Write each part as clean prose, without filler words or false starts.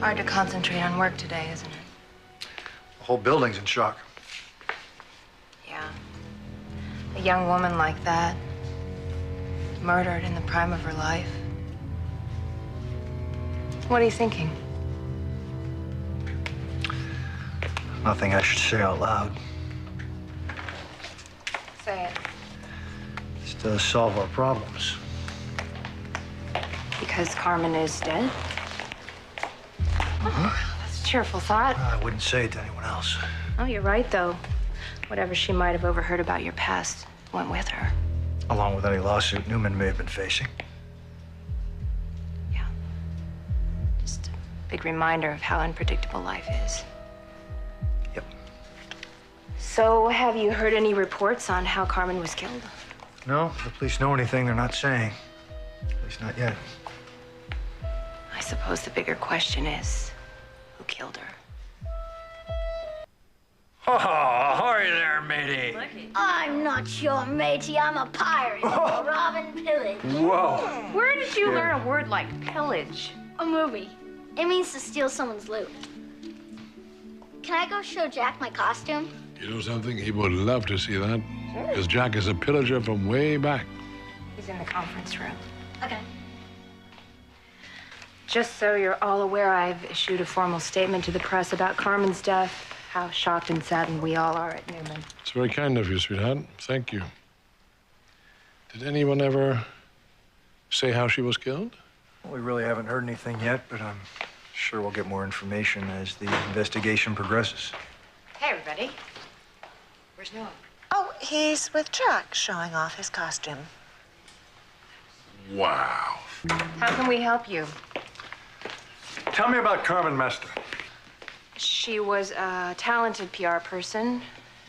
Hard to concentrate on work today, isn't it? The whole building's in shock. Yeah. A young woman like that, murdered in the prime of her life. What are you thinking? Nothing I should say out loud. Say it. This does solve our problems. Because Carmen is dead? Oh, that's a cheerful thought. I wouldn't say it to anyone else. Oh, you're right, though. Whatever she might have overheard about your past went with her. Along with any lawsuit Newman may have been facing. Yeah. Just a big reminder of how unpredictable life is. Yep. So, have you heard any reports on how Carmen was killed? No, if the police know anything they're not saying. At least not yet. I suppose the bigger question is, who killed her? Oh, ahoy there, matey. I'm not your matey. I'm a pirate. Robin Pillage. Whoa. Where did you learn a word like pillage? A movie. It means to steal someone's loot. Can I go show Jack my costume? You know something? He would love to see that. Because Jack is a pillager from way back. He's in the conference room. Okay. Just so you're all aware, I've issued a formal statement to the press about Carmen's death. How shocked and saddened we all are at Newman. It's very kind of you, sweetheart. Thank you. Did anyone ever say how she was killed? Well, we really haven't heard anything yet, but I'm sure we'll get more information as the investigation progresses. Hey, everybody. Where's Noah? Oh, he's with Jack, showing off his costume. Wow. How can we help you? Tell me about Carmen Mesta. She was a talented PR person,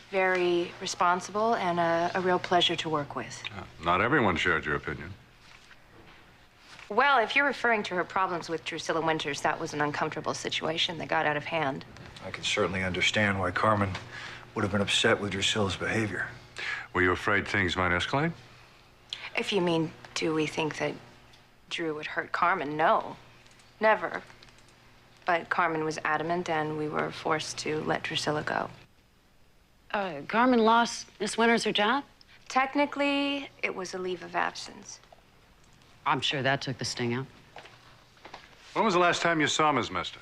very responsible, and a real pleasure to work with. Not everyone shared your opinion. Well, if you're referring to her problems with Drusilla Winters, that was an uncomfortable situation that got out of hand. I can certainly understand why Carmen would have been upset with Drusilla's behavior. Were you afraid things might escalate? If you mean, do we think that Drew would hurt Carmen? No, never. But Carmen was adamant, and we were forced to let Drusilla go. Carmen lost Miss Winters her job? Technically, it was a leave of absence. I'm sure that took the sting out. When was the last time you saw Ms. Mesta?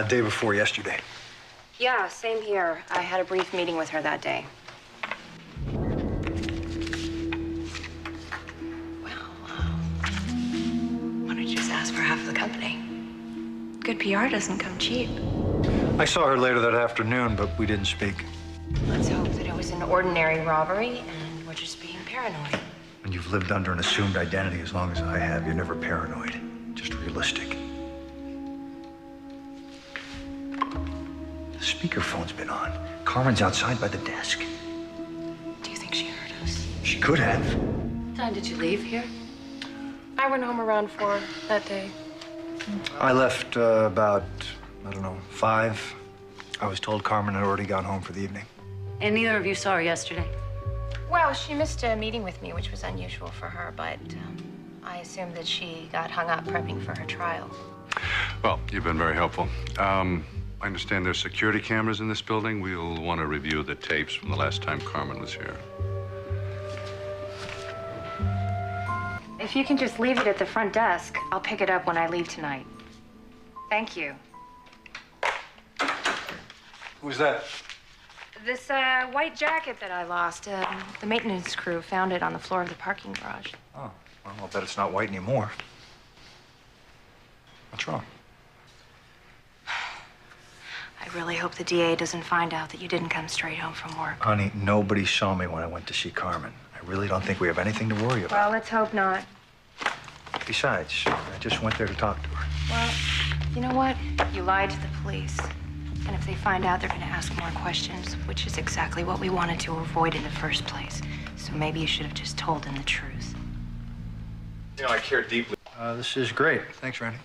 Day before yesterday. Yeah, same here. I had a brief meeting with her that day. Well, why don't you just ask for half of the company? Good PR doesn't come cheap. I saw her later that afternoon, but we didn't speak. Let's hope that it was an ordinary robbery and we're just being paranoid. When you've lived under an assumed identity as long as I have, you're never paranoid, just realistic. The speakerphone's been on. Carmen's outside by the desk. Do you think she heard us? She could have. What time did you leave here? I went home around 4 that day. I left about, I don't know, 5. I was told Carmen had already gone home for the evening. And neither of you saw her yesterday? Well, she missed a meeting with me, which was unusual for her, but I assumed that she got hung up prepping for her trial. Well, you've been very helpful. I understand there's security cameras in this building. We'll want to review the tapes from the last time Carmen was here. If you can just leave it at the front desk, I'll pick it up when I leave tonight. Thank you. Who's that? This white jacket that I lost, the maintenance crew found it on the floor of the parking garage. Oh, well, I'll bet it's not white anymore. What's wrong? I really hope the DA doesn't find out that you didn't come straight home from work. Honey, nobody saw me when I went to see Carmen. I really don't think we have anything to worry about. Well, let's hope not. Besides, I just went there to talk to her. Well, you know what? You lied to the police. And if they find out, they're going to ask more questions, which is exactly what we wanted to avoid in the first place. So maybe you should have just told them the truth. You know, I care deeply. This is great. Thanks, Randy.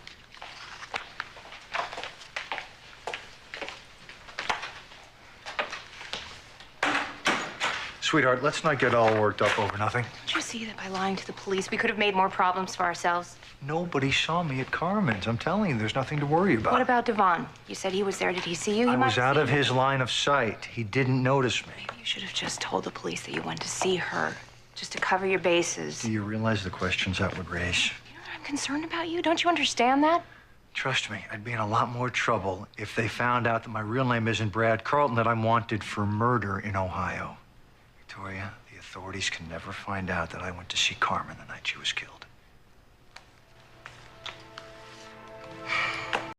Sweetheart, let's not get all worked up over nothing. Did you see that by lying to the police, we could have made more problems for ourselves? Nobody saw me at Carmen's. I'm telling you, there's nothing to worry about. What about Devon? You said he was there. Did he see you? I was out of his line of sight. He didn't notice me. You should have just told the police that you went to see her, just to cover your bases. Do you realize the questions that would raise? You know I'm concerned about you. Don't you understand that? Trust me, I'd be in a lot more trouble if they found out that my real name isn't Brad Carlton, that I'm wanted for murder in Ohio. Victoria, the authorities can never find out that I went to see Carmen the night she was killed.